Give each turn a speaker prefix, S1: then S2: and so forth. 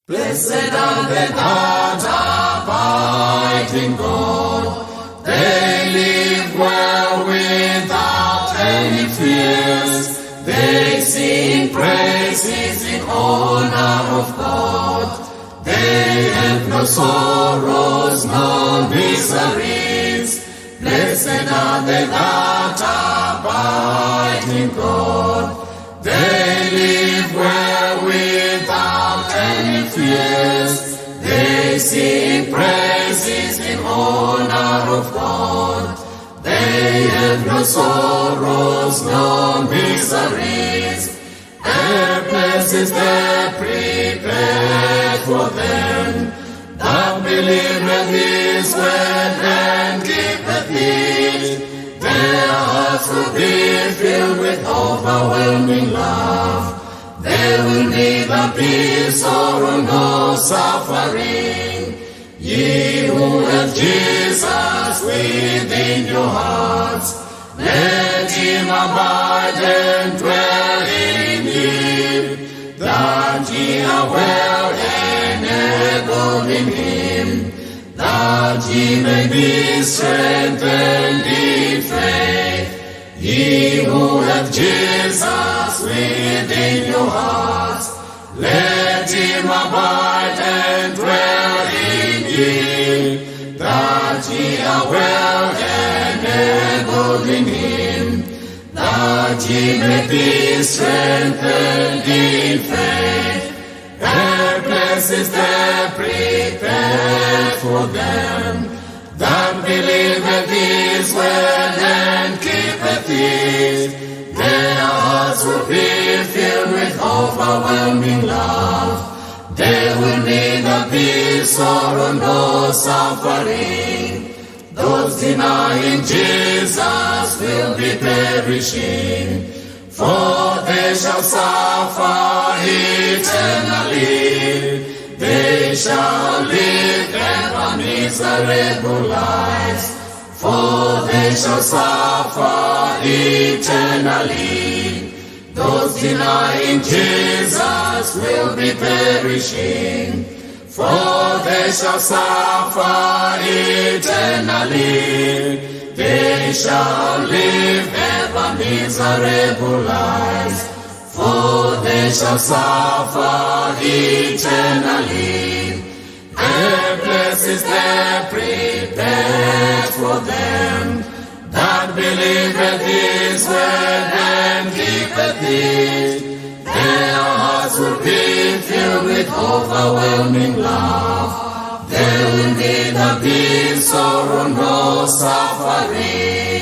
S1: Blessed are they that abide in God. They live well without any fears. They sing praises in honor of God. They have no sorrows, no miseries. Blessed are they that abide in God. They live well without any fears. They sing praises in honor of God. They have no sorrows, no miseries. Their places they're prepared for them that believe His word and keepeth it. Their hearts will be filled with overwhelming love. There will neither be sorrow nor suffering. Ye who have Jesus within your hearts, let Him abide and dwell in you, that ye are well enabled in Him, that ye may be strengthened in faith. Ye who have Jesus within your hearts, let Him abide and dwell in you, that ye are well enabled in Him, that ye may be strengthened in faith. Their places they're prepared for them that believe His word and keepeth it. Their hearts will be filled with overwhelming love. There will neither be sorrow nor suffering. Those denying Jesus will be perishing, for they shall suffer eternally. They shall live ever miserable lives, for they shall suffer eternally. Those denying Jesus will be perishing, for they shall suffer eternally. They shall live ever miserable lives, for they shall suffer eternally. Their places they're prepared for them that believe His word and keepeth it. Their hearts will be filled with overwhelming love. There will neither be sorrow nor suffering.